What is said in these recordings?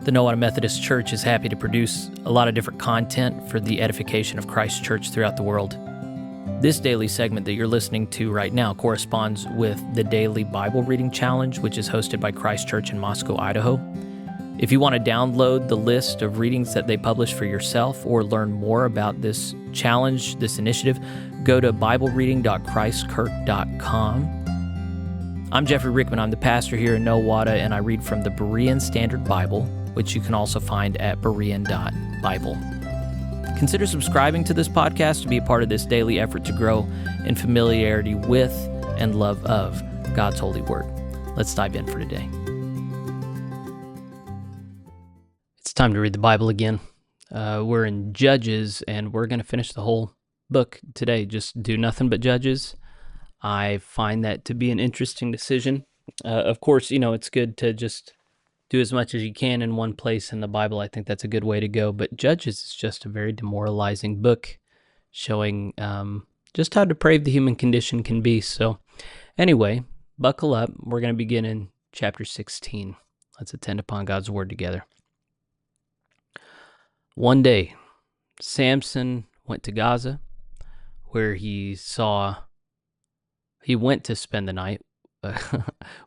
The Nowata Methodist Church is happy to produce a lot of different content for the edification of Christ's church throughout the world. This daily segment that you're listening to right now corresponds with the Daily Bible Reading Challenge, which is hosted by Christ Church in Moscow, Idaho. If you want to download the list of readings that they publish for yourself or learn more about this challenge, this initiative, go to biblereading.christkirk.com. I'm Jeffrey Rickman. I'm the pastor here in Nowata, and I read from the Berean Standard Bible, which you can also find at berean.bible. Consider subscribing to this podcast to be a part of this daily effort to grow in familiarity with and love of God's holy word. Let's dive in for today. It's time to read the Bible again. We're in Judges, and we're going to finish the whole book today. Just do nothing but Judges. I find that to be an interesting decision. Of course, it's good to just do as much as you can in one place in the Bible. I think that's a good way to go. But Judges is just a very demoralizing book, showing just how depraved the human condition can be. So anyway, buckle up. We're going to begin in chapter 16. Let's attend upon God's word together. One day, Samson went to Gaza, where he went to spend the night,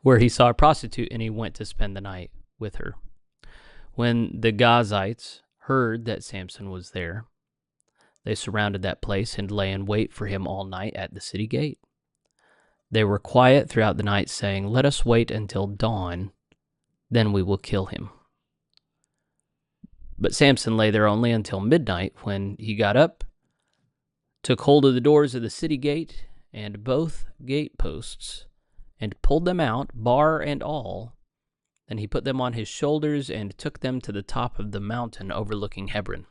where he saw a prostitute, and he went to spend the night with her. When the Gazites heard that Samson was there, they surrounded that place and lay in wait for him all night at the city gate. They were quiet throughout the night, saying, "Let us wait until dawn, then we will kill him." But Samson lay there only until midnight, when he got up, took hold of the doors of the city gate and both gate posts, and pulled them out, bar and all. Then he put them on his shoulders and took them to the top of the mountain overlooking Hebron.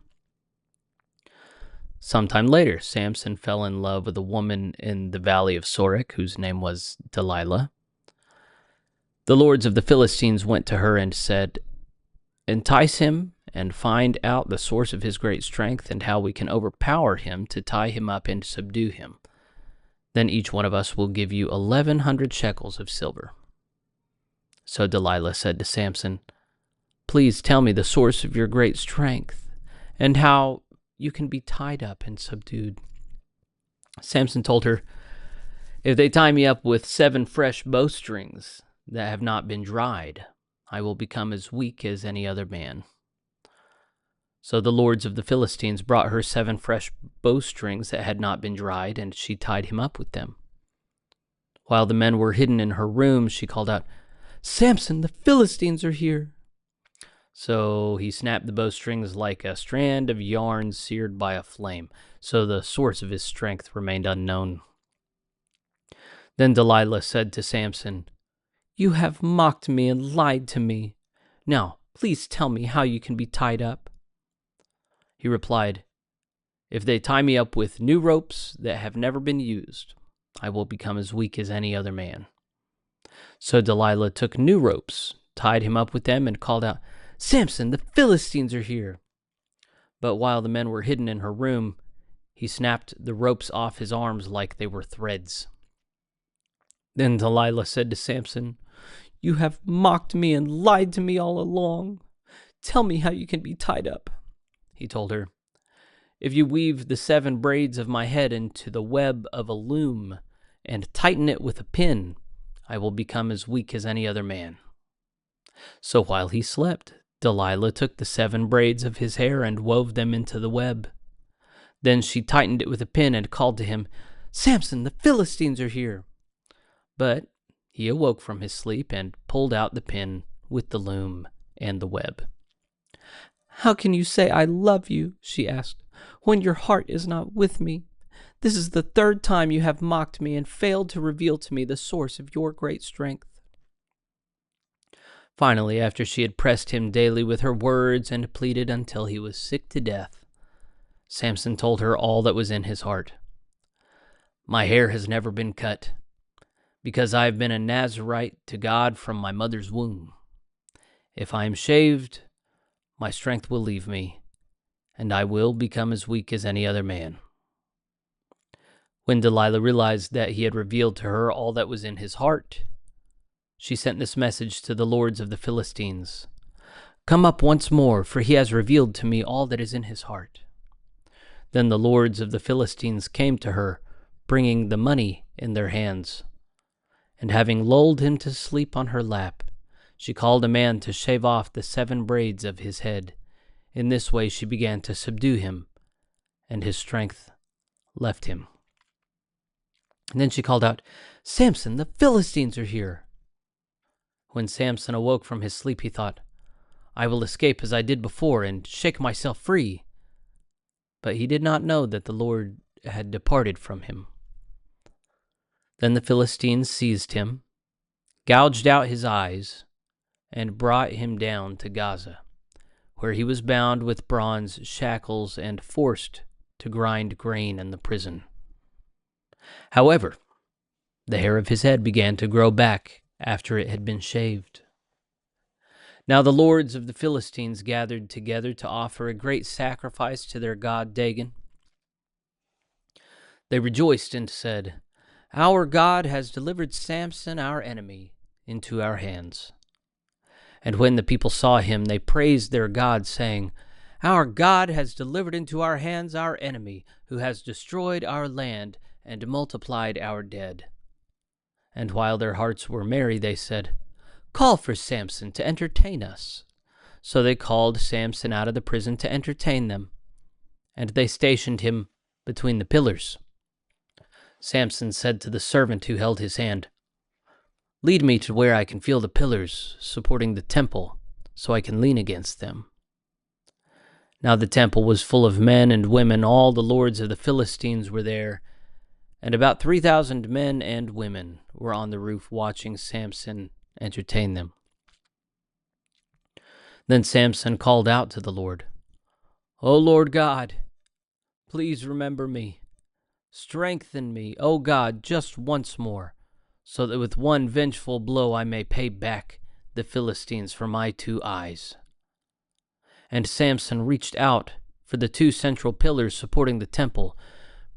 Sometime later, Samson fell in love with a woman in the valley of Sorek, whose name was Delilah. The lords of the Philistines went to her and said, "Entice him and find out the source of his great strength and how we can overpower him to tie him up and subdue him. Then each one of us will give you 1,100 shekels of silver." So Delilah said to Samson, "Please tell me the source of your great strength and how you can be tied up and subdued." Samson told her, "If they tie me up with 7 fresh bowstrings that have not been dried, I will become as weak as any other man." So the lords of the Philistines brought her 7 fresh bowstrings that had not been dried, and she tied him up with them. While the men were hidden in her room, she called out, "Samson, the Philistines are here." So he snapped the bowstrings like a strand of yarn seared by a flame. So the source of his strength remained unknown. Then Delilah said to Samson, "You have mocked me and lied to me. Now, please tell me how you can be tied up." He replied, "If they tie me up with new ropes that have never been used, I will become as weak as any other man." So Delilah took new ropes, tied him up with them, and called out, "Samson, the Philistines are here." But while the men were hidden in her room, he snapped the ropes off his arms like they were threads. Then Delilah said to Samson, "You have mocked me and lied to me all along. Tell me how you can be tied up." He told her, "If you weave the 7 braids of my head into the web of a loom and tighten it with a pin, I will become as weak as any other man." So while he slept, Delilah took the 7 braids of his hair and wove them into the web. Then she tightened it with a pin and called to him, "Samson, the Philistines are here." But he awoke from his sleep and pulled out the pin with the loom and the web. "How can you say I love you," she asked, "when your heart is not with me? This is the 3rd time you have mocked me and failed to reveal to me the source of your great strength." Finally, after she had pressed him daily with her words and pleaded until he was sick to death, Samson told her all that was in his heart. "My hair has never been cut, because I have been a Nazirite to God from my mother's womb. If I am shaved, my strength will leave me, and I will become as weak as any other man." When Delilah realized that he had revealed to her all that was in his heart, she sent this message to the lords of the Philistines: Come up once more, for he has revealed to me all that is in his heart." Then the lords of the Philistines came to her, bringing the money in their hands. And having lulled him to sleep on her lap, she called a man to shave off the 7 braids of his head. In this way she began to subdue him, and his strength left him. And then she called out, "Samson, the Philistines are here." When Samson awoke from his sleep, he thought, "I will escape as I did before and shake myself free." But he did not know that the Lord had departed from him. Then the Philistines seized him, gouged out his eyes, and brought him down to Gaza, where he was bound with bronze shackles and forced to grind grain in the prison. However, the hair of his head began to grow back after it had been shaved. Now the lords of the Philistines gathered together to offer a great sacrifice to their god Dagon. They rejoiced and said, "Our God has delivered Samson, our enemy, into our hands." And when the people saw him, they praised their God, saying, "Our God has delivered into our hands our enemy, who has destroyed our land and multiplied our dead." And while their hearts were merry, they said, "Call for Samson to entertain us." So they called Samson out of the prison to entertain them, and they stationed him between the pillars. Samson said to the servant who held his hand, "Lead me to where I can feel the pillars supporting the temple, so I can lean against them." Now the temple was full of men and women. All the lords of the Philistines were there, and about 3,000 men and women were on the roof watching Samson entertain them. Then Samson called out to the Lord, "O Lord God, please remember me. Strengthen me, O God, just once more, so that with one vengeful blow I may pay back the Philistines for my 2 eyes." And Samson reached out for the 2 central pillars supporting the temple,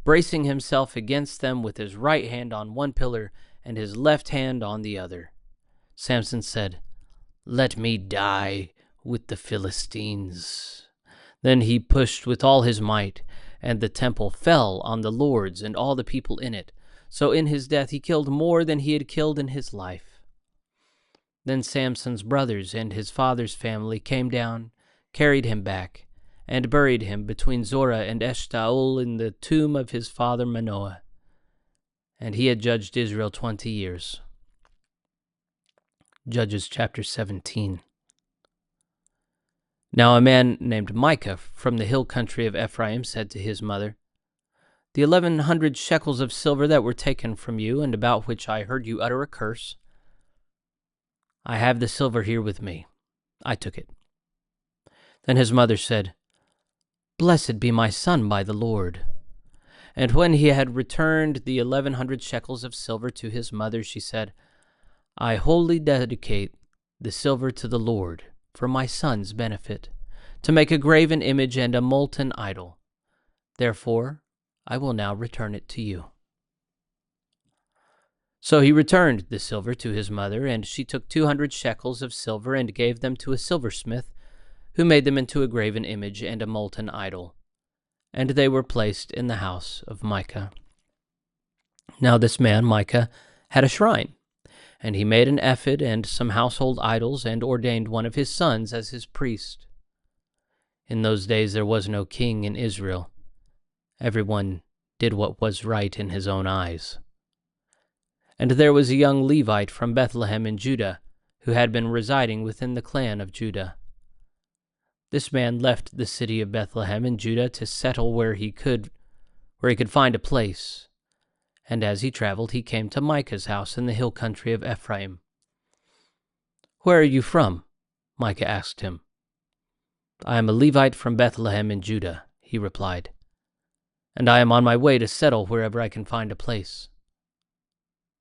bracing himself against them with his right hand on one pillar and his left hand on the other. Samson said, "Let me die with the Philistines." Then he pushed with all his might, and the temple fell on the lords and all the people in it. So in his death he killed more than he had killed in his life. Then Samson's brothers and his father's family came down, carried him back, and buried him between Zorah and Eshtaol in the tomb of his father Manoah. And he had judged Israel 20 years. Judges chapter 17. Now a man named Micah from the hill country of Ephraim said to his mother, "The 1,100 shekels of silver that were taken from you, and about which I heard you utter a curse, I have the silver here with me. I took it." Then his mother said, "Blessed be my son by the Lord." And when he had returned the 1,100 shekels of silver to his mother, she said, "I wholly dedicate the silver to the Lord for my son's benefit, to make a graven image and a molten idol. Therefore, I will now return it to you." So he returned the silver to his mother, and she took 200 shekels of silver and gave them to a silversmith, who made them into a graven image and a molten idol. And they were placed in the house of Micah. Now this man, Micah, had a shrine, and he made an ephod and some household idols, and ordained one of his sons as his priest. In those days there was no king in Israel. Everyone did what was right in his own eyes. And there was a young Levite from Bethlehem in Judah, who had been residing within the clan of Judah. This man left the city of Bethlehem in Judah to settle where he could find a place. And as he traveled, he came to Micah's house in the hill country of Ephraim. "Where are you from?" Micah asked him. "I am a Levite from Bethlehem in Judah," he replied, "and I am on my way to settle wherever I can find a place."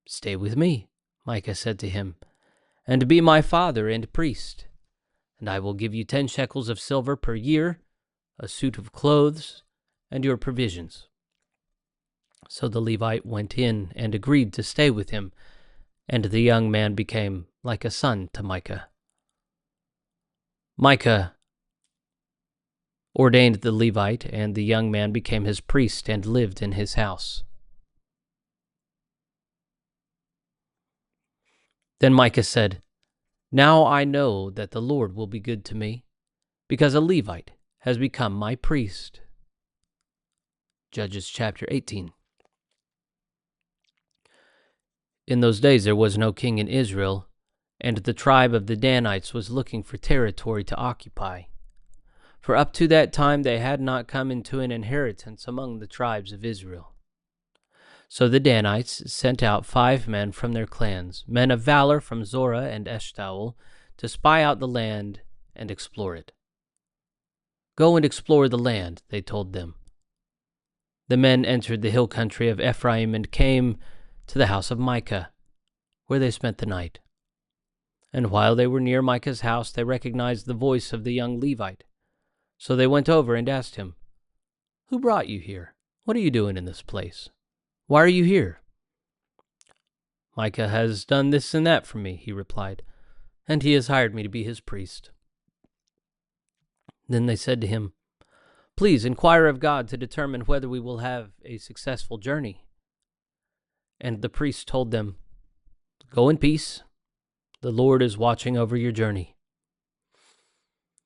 "Stay with me," Micah said to him, "and be my father and priest, and I will give you 10 shekels of silver per year, a suit of clothes, and your provisions." So the Levite went in and agreed to stay with him, and the young man became like a son to Micah. Micah ordained the Levite, and the young man became his priest and lived in his house. Then Micah said, "Now I know that the Lord will be good to me, because a Levite has become my priest." Judges chapter 18. In those days there was no king in Israel, and the tribe of the Danites was looking for territory to occupy. For up to that time they had not come into an inheritance among the tribes of Israel. So the Danites sent out 5 men from their clans, men of valor from Zorah and Eshtaol, to spy out the land and explore it. "Go and explore the land," they told them. The men entered the hill country of Ephraim and came to the house of Micah, where they spent the night. And while they were near Micah's house, they recognized the voice of the young Levite. So they went over and asked him, "Who brought you here? What are you doing in this place? Why are you here?" "Micah has done this and that for me," he replied, "and he has hired me to be his priest." Then they said to him, "Please inquire of God to determine whether we will have a successful journey." And the priest told them, "Go in peace. The Lord is watching over your journey."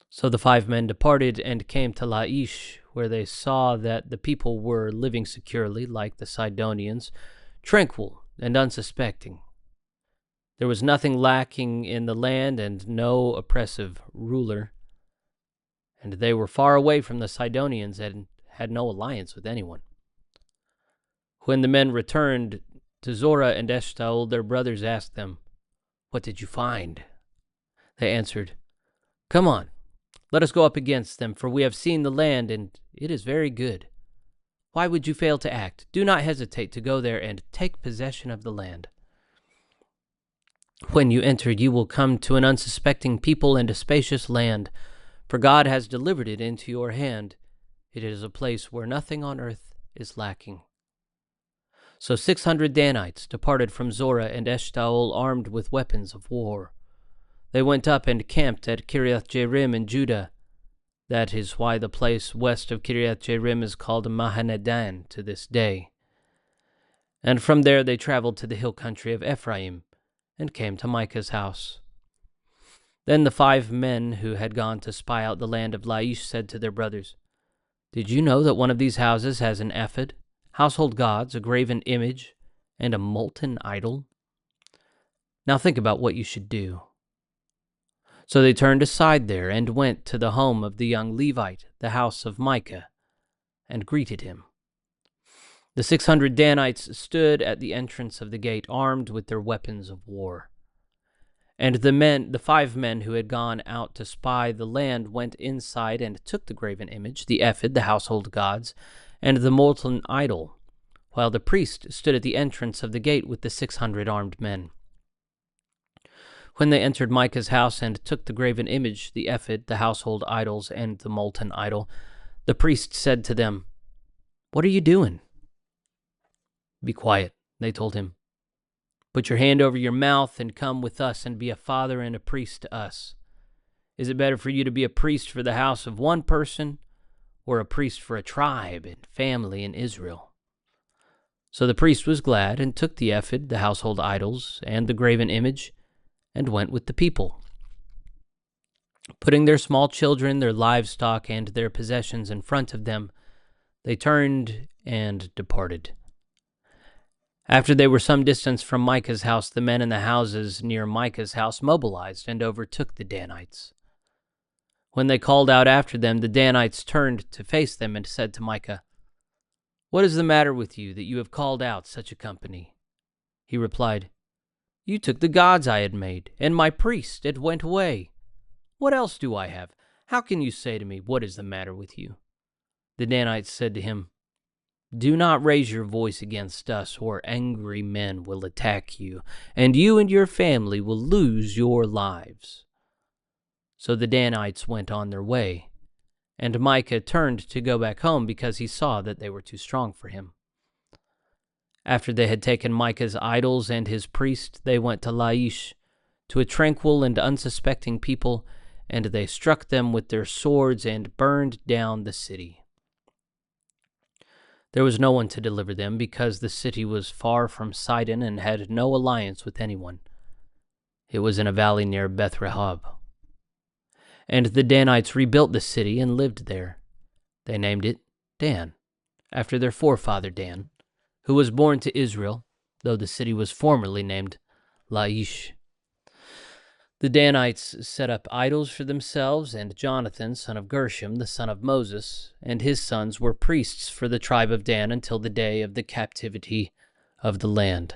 So the 5 men departed and came to Laish, where they saw that the people were living securely, like the Sidonians, tranquil and unsuspecting. There was nothing lacking in the land and no oppressive ruler. And they were far away from the Sidonians and had no alliance with anyone. When the men returned to Zorah and Eshtaol, their brothers asked them, "What did you find?" They answered, "Come on, let us go up against them, for we have seen the land, and it is very good. Why would you fail to act? Do not hesitate to go there and take possession of the land. When you enter, you will come to an unsuspecting people and a spacious land, for God has delivered it into your hand. It is a place where nothing on earth is lacking." So 600 Danites departed from Zorah and Eshtaol armed with weapons of war. They went up and camped at Kiriath Jearim in Judah. That is why the place west of Kiriath Jearim is called Mahanedan to this day. And from there they traveled to the hill country of Ephraim and came to Micah's house. Then the 5 men who had gone to spy out the land of Laish said to their brothers, "Did you know that one of these houses has an ephod, household gods, a graven image, and a molten idol? Now think about what you should do." So they turned aside there and went to the home of the young Levite, the house of Micah, and greeted him. The 600 Danites stood at the entrance of the gate, armed with their weapons of war. And the 5 men who had gone out to spy the land went inside and took the graven image, the ephod, the household gods, and the molten idol, while the priest stood at the entrance of the gate with the 600 armed men. When they entered Micah's house and took the graven image, the ephod, the household idols, and the molten idol, the priest said to them, "What are you doing?" "Be quiet," they told him. "Put your hand over your mouth and come with us and be a father and a priest to us. Is it better for you to be a priest for the house of one person, or a priest for a tribe and family in Israel?" So the priest was glad and took the ephod, the household idols, and the graven image, and went with the people. Putting their small children, their livestock, and their possessions in front of them, they turned and departed. After they were some distance from Micah's house, the men in the houses near Micah's house mobilized and overtook the Danites. When they called out after them, the Danites turned to face them and said to Micah, "What is the matter with you that you have called out such a company?" He replied, "You took the gods I had made, and my priest, and went away. What else do I have? How can you say to me, 'What is the matter with you?'" The Danites said to him, "Do not raise your voice against us, or angry men will attack you, and your family will lose your lives." So the Danites went on their way, and Micah turned to go back home because he saw that they were too strong for him. After they had taken Micah's idols and his priest, they went to Laish, to a tranquil and unsuspecting people, and they struck them with their swords and burned down the city. There was no one to deliver them, because the city was far from Sidon and had no alliance with anyone. It was in a valley near Beth Rehob. And the Danites rebuilt the city and lived there. They named it Dan, after their forefather Dan, who was born to Israel, though the city was formerly named Laish. The Danites set up idols for themselves, and Jonathan, son of Gershom, the son of Moses, and his sons were priests for the tribe of Dan until the day of the captivity of the land.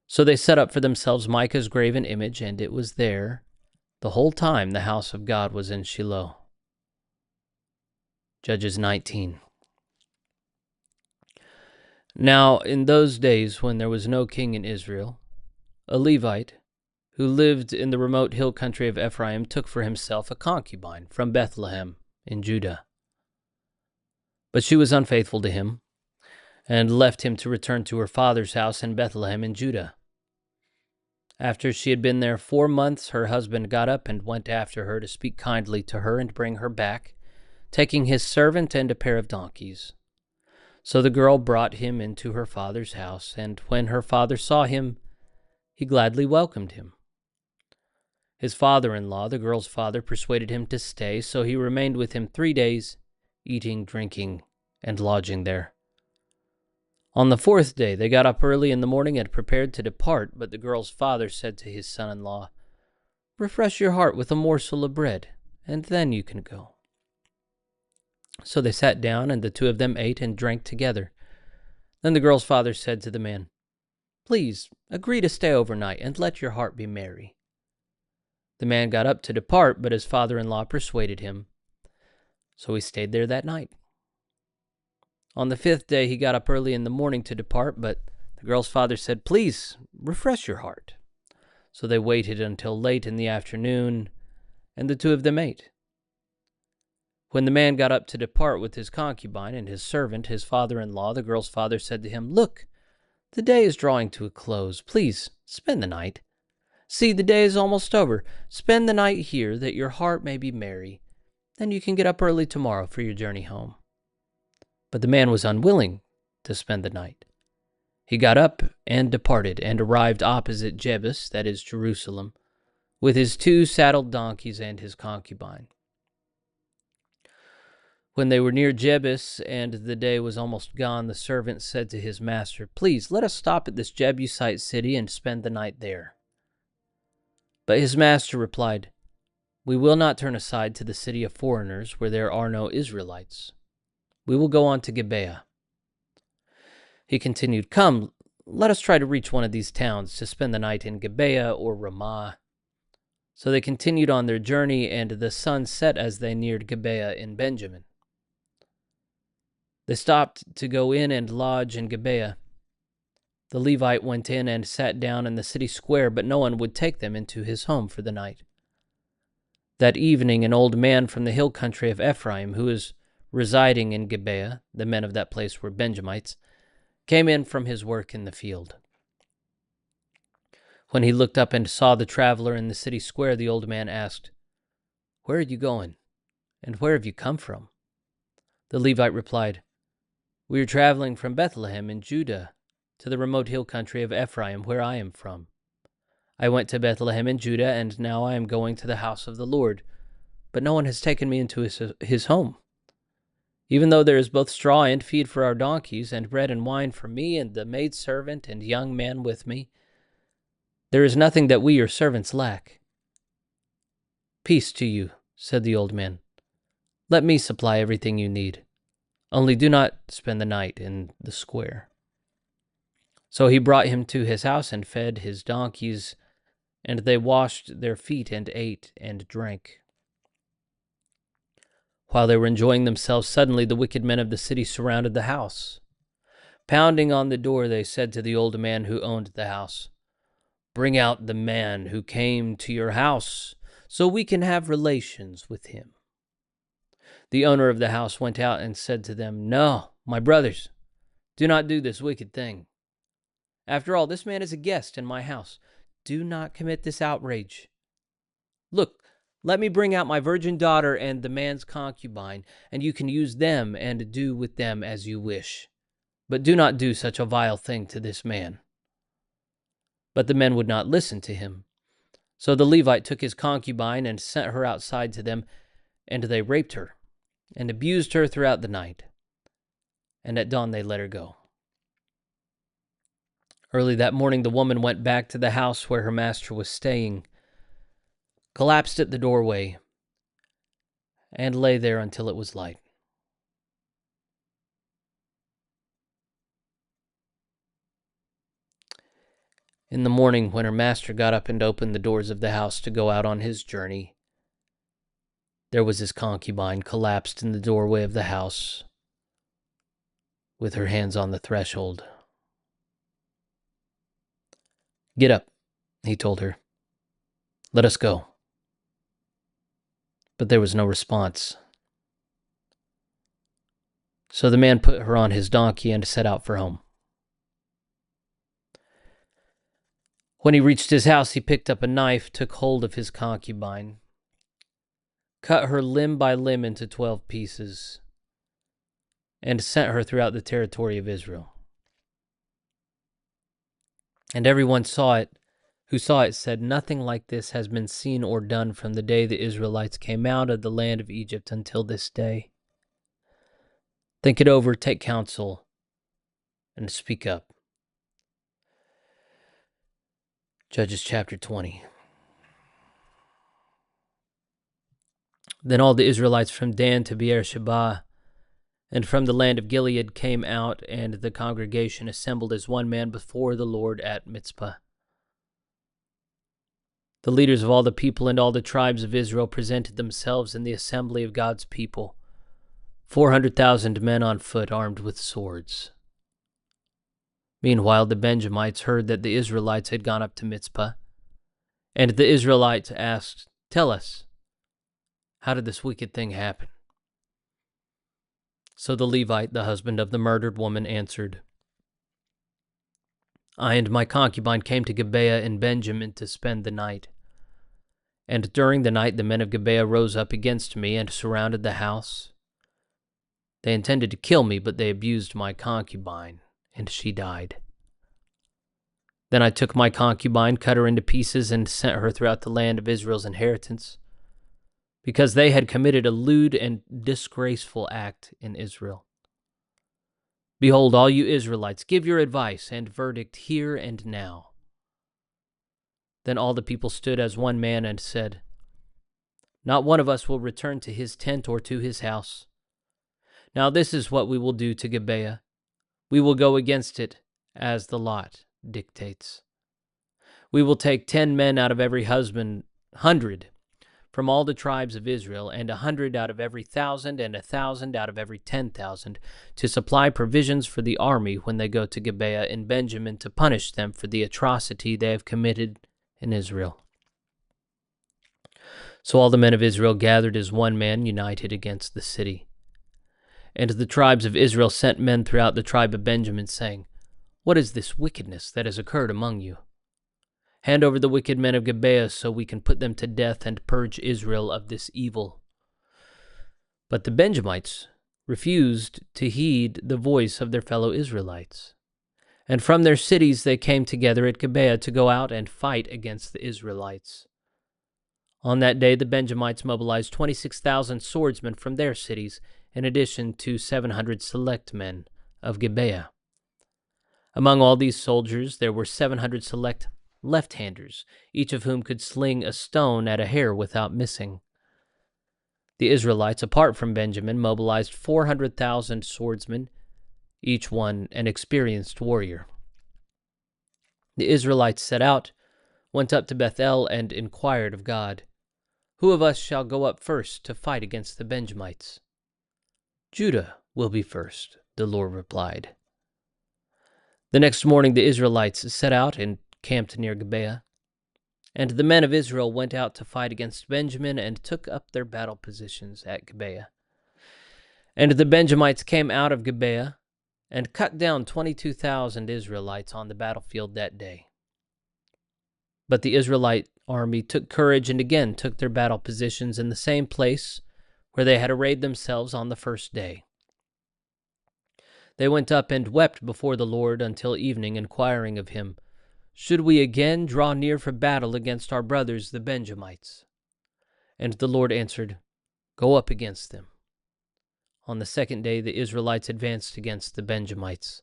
So they set up for themselves Micah's graven image, and it was there the whole time the house of God was in Shiloh. Judges 19. Now, in those days when there was no king in Israel, a Levite who lived in the remote hill country of Ephraim took for himself a concubine from Bethlehem in Judah. But she was unfaithful to him, and left him to return to her father's house in Bethlehem in Judah. After she had been there 4 months, her husband got up and went after her to speak kindly to her and bring her back, taking his servant and a pair of donkeys. So the girl brought him into her father's house, and when her father saw him, he gladly welcomed him. His father-in-law, the girl's father, persuaded him to stay, so he remained with him 3 days, eating, drinking, and lodging there. On the 4th day they got up early in the morning and prepared to depart, but the girl's father said to his son-in-law, "Refresh your heart with a morsel of bread, and then you can go." So they sat down, and the two of them ate and drank together. Then the girl's father said to the man, "Please, agree to stay overnight, and let your heart be merry." The man got up to depart, but his father-in-law persuaded him. So he stayed there that night. On the 5th day he got up early in the morning to depart, but the girl's father said, "Please, refresh your heart." So they waited until late in the afternoon, and the two of them ate. When the man got up to depart with his concubine and his servant, his father-in-law, the girl's father said to him, "Look, the day is drawing to a close. Please, spend the night. See, the day is almost over. Spend the night here, that your heart may be merry. Then you can get up early tomorrow for your journey home." But the man was unwilling to spend the night. He got up and departed, and arrived opposite Jebus, that is Jerusalem, with his 2 saddled donkeys and his concubine. When they were near Jebus, and the day was almost gone, the servant said to his master, "Please, let us stop at this Jebusite city and spend the night there." But his master replied, "We will not turn aside to the city of foreigners, where there are no Israelites. We will go on to Gibeah." He continued, "Come, let us try to reach one of these towns to spend the night in Gibeah or Ramah." So they continued on their journey, and the sun set as they neared Gibeah in Benjamin. They stopped to go in and lodge in Gibeah. The Levite went in and sat down in the city square, but no one would take them into his home for the night. That evening an old man from the hill country of Ephraim, who was residing in Gibeah, the men of that place were Benjamites, came in from his work in the field. When he looked up and saw the traveler in the city square, the old man asked, "Where are you going, and where have you come from?" The Levite replied, "We are traveling from Bethlehem in Judah to the remote hill country of Ephraim, where I am from. I went to Bethlehem in Judah, and now I am going to the house of the Lord, but no one has taken me into his home. Even though there is both straw and feed for our donkeys, and bread and wine for me and the maidservant and young man with me, there is nothing that we your servants lack." "Peace to you," said the old man. "Let me supply everything you need. Only do not spend the night in the square." So he brought him to his house and fed his donkeys, and they washed their feet and ate and drank. While they were enjoying themselves, suddenly the wicked men of the city surrounded the house. Pounding on the door, they said to the old man who owned the house, "Bring out the man who came to your house, so we can have relations with him." The owner of the house went out and said to them, "No, my brothers, do not do this wicked thing. After all, this man is a guest in my house. Do not commit this outrage. Look, Let me bring out my virgin daughter and the man's concubine, and you can use them and do with them as you wish. But do not do such a vile thing to this man." But the men would not listen to him. So the Levite took his concubine and sent her outside to them, and they raped her and abused her throughout the night. And at dawn they let her go. Early that morning the woman went back to the house where her master was staying, collapsed at the doorway, and lay there until it was light. In the morning, when her master got up and opened the doors of the house to go out on his journey, there was his concubine collapsed in the doorway of the house, with her hands on the threshold. "Get up," he told her. "Let us go." But there was no response. So the man put her on his donkey and set out for home. When he reached his house, he picked up a knife, took hold of his concubine, cut her limb by limb into 12 pieces, and sent her throughout the territory of Israel. And everyone who saw it said, "Nothing like this has been seen or done from the day the Israelites came out of the land of Egypt until this day. Think it over, take counsel, and speak up." Judges chapter 20. Then all the Israelites from Dan to Beersheba and from the land of Gilead came out, and the congregation assembled as one man before the Lord at Mizpah. The leaders of all the people and all the tribes of Israel presented themselves in the assembly of God's people, 400,000 men on foot, armed with swords. Meanwhile, the Benjamites heard that the Israelites had gone up to Mizpah, and the Israelites asked, "Tell us, how did this wicked thing happen?" So the Levite, the husband of the murdered woman, answered, "I and my concubine came to Gibeah in Benjamin to spend the night. And during the night the men of Gibeah rose up against me and surrounded the house. They intended to kill me, but they abused my concubine, and she died. Then I took my concubine, cut her into pieces, and sent her throughout the land of Israel's inheritance, because they had committed a lewd and disgraceful act in Israel. Behold, all you Israelites, give your advice and verdict here and now." Then all the people stood as one man and said, "Not one of us will return to his tent or to his house. Now this is what we will do to Gibeah. We will go against it as the lot dictates. We will take 10 men out of every 100 from all the tribes of Israel, and 100 out of every 1,000, and 1,000 out of every 10,000, to supply provisions for the army when they go to Gibeah in Benjamin, to punish them for the atrocity they have committed in Israel." So all the men of Israel gathered as one man, united against the city. And the tribes of Israel sent men throughout the tribe of Benjamin, saying, "What is this wickedness that has occurred among you? Hand over the wicked men of Gibeah so we can put them to death and purge Israel of this evil." But the Benjamites refused to heed the voice of their fellow Israelites. And from their cities they came together at Gibeah to go out and fight against the Israelites. On that day the Benjamites mobilized 26,000 swordsmen from their cities, in addition to 700 select men of Gibeah. Among all these soldiers there were 700 select left-handers, each of whom could sling a stone at a hair without missing. The Israelites, apart from Benjamin, mobilized 400,000 swordsmen, each one an experienced warrior. The Israelites set out, went up to Bethel, and inquired of God, "Who of us shall go up first to fight against the Benjamites?" "Judah will be first," the Lord replied. The next morning the Israelites set out and camped near Gibeah, and the men of Israel went out to fight against Benjamin and took up their battle positions at Gibeah. And the Benjamites came out of Gibeah and cut down 22,000 Israelites on the battlefield that day. But the Israelite army took courage and again took their battle positions in the same place where they had arrayed themselves on the first day. They went up and wept before the Lord until evening, inquiring of him, "Should we again draw near for battle against our brothers the Benjamites?" And the Lord answered, "Go up against them." On the second day the Israelites advanced against the Benjamites.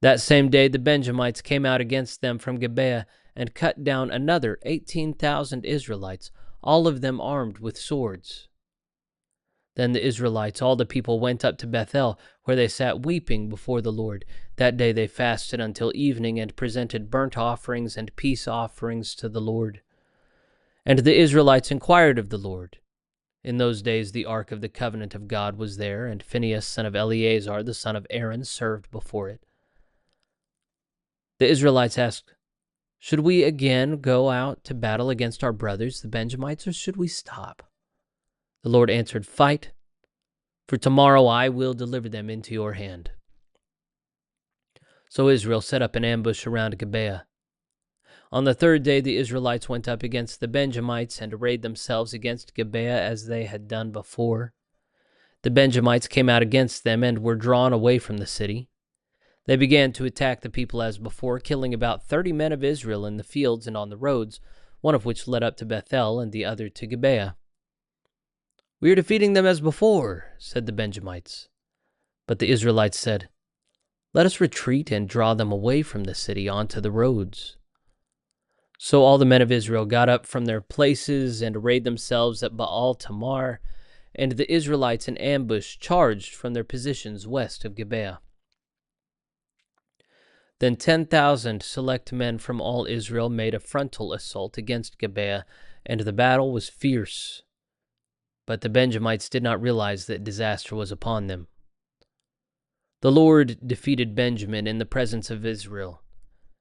That same day the Benjamites came out against them from Gibeah and cut down another 18,000 Israelites, all of them armed with swords. Then the Israelites, all the people, went up to Bethel, where they sat weeping before the Lord. That day they fasted until evening and presented burnt offerings and peace offerings to the Lord. And the Israelites inquired of the Lord. In those days the ark of the covenant of God was there, and Phinehas, son of Eleazar, the son of Aaron, served before it. The Israelites asked, "Should we again go out to battle against our brothers, the Benjamites, or should we stop?" The Lord answered, "Fight, for tomorrow I will deliver them into your hand." So Israel set up an ambush around Gibeah. On the third day the Israelites went up against the Benjamites and arrayed themselves against Gibeah as they had done before. The Benjamites came out against them and were drawn away from the city. They began to attack the people as before, killing about 30 men of Israel in the fields and on the roads, one of which led up to Bethel and the other to Gibeah. "We are defeating them as before," said the Benjamites. But the Israelites said, "Let us retreat and draw them away from the city onto the roads." So all the men of Israel got up from their places and arrayed themselves at Baal Tamar, and the Israelites in ambush charged from their positions west of Gibeah. Then 10,000 select men from all Israel made a frontal assault against Gibeah, and the battle was fierce. But the Benjamites did not realize that disaster was upon them. The Lord defeated Benjamin in the presence of Israel,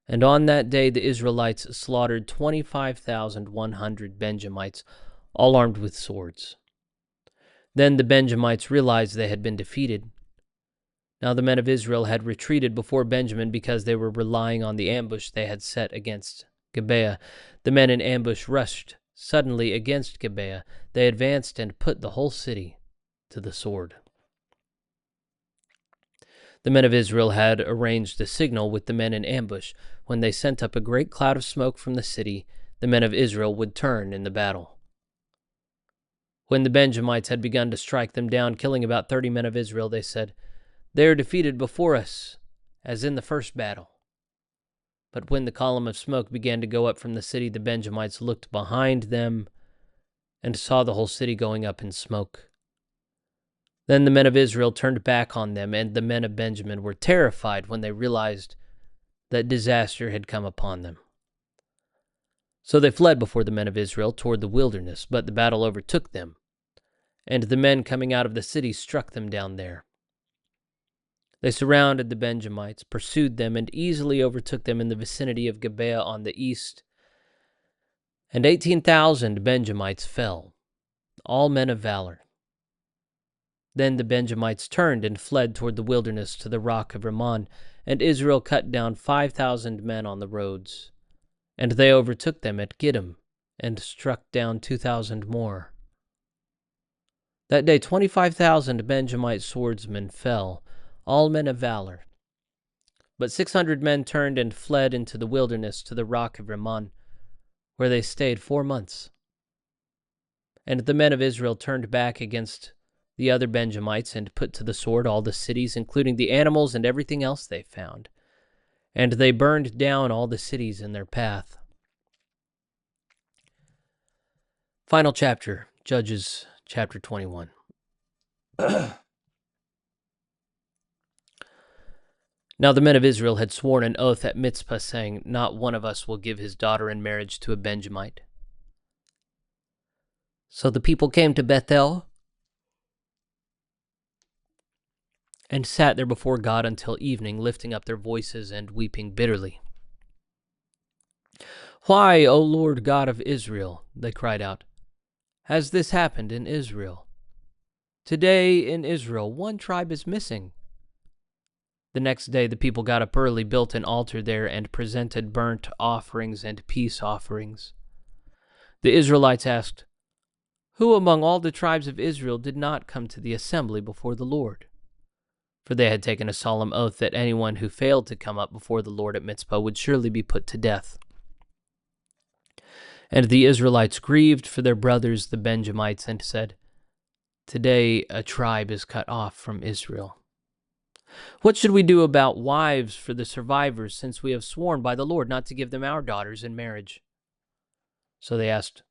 and on that day the Israelites slaughtered 25,100 Benjamites, all armed with swords. Then the Benjamites realized they had been defeated. Now the men of Israel had retreated before Benjamin because they were relying on the ambush they had set against Gibeah. The men in ambush rushed suddenly against Gibeah. They advanced and put the whole city to the sword. The men of Israel had arranged a signal with the men in ambush. When they sent up a great cloud of smoke from the city, the men of Israel would turn in the battle. When the Benjamites had begun to strike them down, killing about 30 men of Israel, they said, "They are defeated before us, as in the first battle." But when the column of smoke began to go up from the city, the Benjamites looked behind them and saw the whole city going up in smoke. Then the men of Israel turned back on them, and the men of Benjamin were terrified when they realized that disaster had come upon them. So they fled before the men of Israel toward the wilderness, but the battle overtook them, and the men coming out of the city struck them down there. They surrounded the Benjamites, pursued them, and easily overtook them in the vicinity of Gibeah on the east. And 18,000 Benjamites fell, all men of valor. Then the Benjamites turned and fled toward the wilderness to the rock of Rimmon, and Israel cut down 5,000 men on the roads. And they overtook them at Gidom, and struck down 2,000 more. That day 25,000 Benjamite swordsmen fell, all men of valor. But 600 men turned and fled into the wilderness to the rock of Rimmon, where they stayed 4 months. And the men of Israel turned back against the other Benjamites and put to the sword all the cities, including the animals and everything else they found. And they burned down all the cities in their path. Final chapter, Judges chapter 21. Now the men of Israel had sworn an oath at Mitzpah, saying, "Not one of us will give his daughter in marriage to a Benjamite." So the people came to Bethel and sat there before God until evening, lifting up their voices and weeping bitterly. "Why, O Lord God of Israel," they cried out, "has this happened in Israel? Today in Israel, one tribe is missing." The next day the people got up early, built an altar there, and presented burnt offerings and peace offerings. The Israelites asked, "Who among all the tribes of Israel did not come to the assembly before the Lord?" For they had taken a solemn oath that anyone who failed to come up before the Lord at Mizpah would surely be put to death. And the Israelites grieved for their brothers the Benjamites and said, "Today a tribe is cut off from Israel. What should we do about wives for the survivors, since we have sworn by the Lord not to give them our daughters in marriage?" So they asked,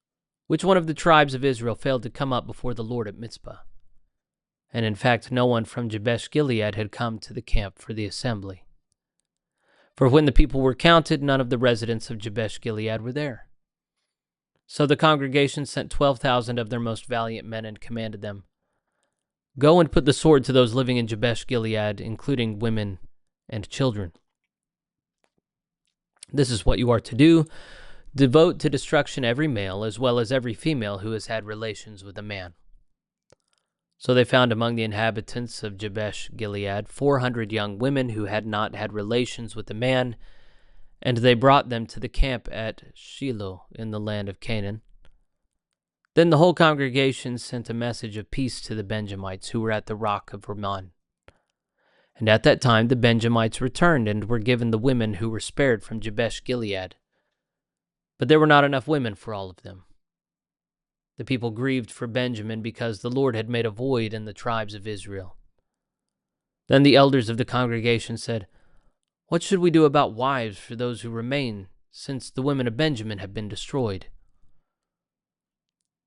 "Which one of the tribes of Israel failed to come up before the Lord at Mizpah?" And in fact, no one from Jabesh Gilead had come to the camp for the assembly. For when the people were counted, none of the residents of Jabesh Gilead were there. So the congregation sent 12,000 of their most valiant men and commanded them, "Go and put the sword to those living in Jabesh Gilead, including women and children. This is what you are to do. Devote to destruction every male, as well as every female who has had relations with a man." So they found among the inhabitants of Jabesh Gilead 400 young women who had not had relations with a man, and they brought them to the camp at Shiloh in the land of Canaan. Then the whole congregation sent a message of peace to the Benjamites who were at the rock of Rimmon. And at that time the Benjamites returned and were given the women who were spared from Jabesh Gilead. But there were not enough women for all of them. The people grieved for Benjamin because the Lord had made a void in the tribes of Israel. Then the elders of the congregation said, "What should we do about wives for those who remain, since the women of Benjamin have been destroyed?"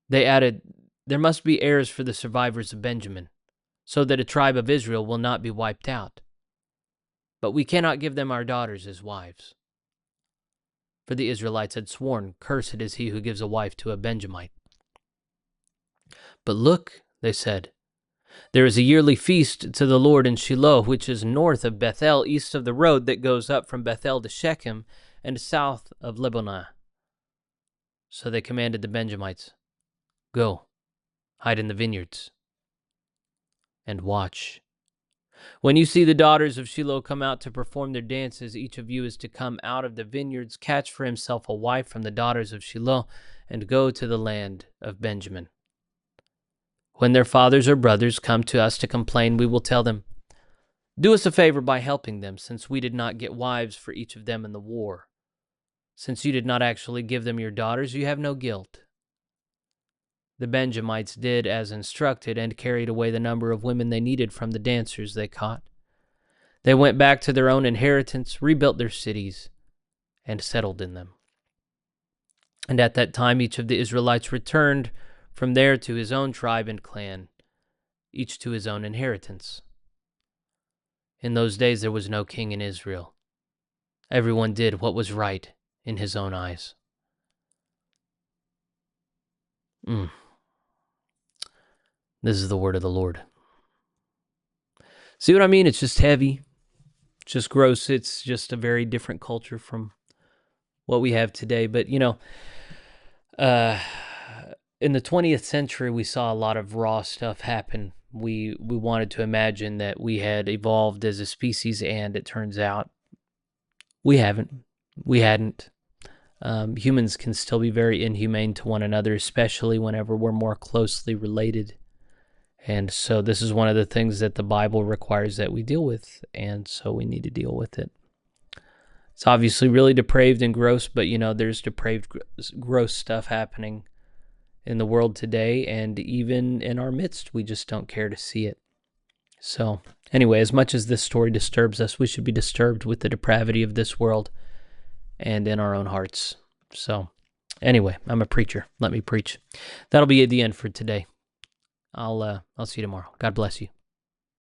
They added, "There must be heirs for the survivors of Benjamin, so that a tribe of Israel will not be wiped out. But we cannot give them our daughters as wives." For the Israelites had sworn, "Cursed is he who gives a wife to a Benjamite." "But look," they said, "there is a yearly feast to the Lord in Shiloh, which is north of Bethel, east of the road that goes up from Bethel to Shechem, and south of Lebonah." So they commanded the Benjamites, "Go, hide in the vineyards, and watch. When you see the daughters of Shiloh come out to perform their dances, each of you is to come out of the vineyards, catch for himself a wife from the daughters of Shiloh, and go to the land of Benjamin. When their fathers or brothers come to us to complain, we will tell them, 'Do us a favor by helping them, since we did not get wives for each of them in the war. Since you did not actually give them your daughters, you have no guilt.' The Benjamites did as instructed and carried away the number of women they needed from the dancers they caught. They went back to their own inheritance, rebuilt their cities, and settled in them. And at that time each of the Israelites returned from there to his own tribe and clan, each to his own inheritance. In those days there was no king in Israel. Everyone did what was right in his own eyes." This is the word of the Lord. See what I mean? It's just heavy. It's just gross. It's just a very different culture from what we have today. But, in the 20th century, we saw a lot of raw stuff happen. We wanted to imagine that we had evolved as a species, and it turns out we haven't. We hadn't. Humans can still be very inhumane to one another, especially whenever we're more closely related. And so this is one of the things that the Bible requires that we deal with, and so we need to deal with it. It's obviously really depraved and gross, but there's depraved, gross stuff happening in the world today, and even in our midst, we just don't care to see it. So anyway, as much as this story disturbs us, we should be disturbed with the depravity of this world and in our own hearts. So anyway, I'm a preacher. Let me preach. That'll be the end for today. I'll see you tomorrow. God bless you.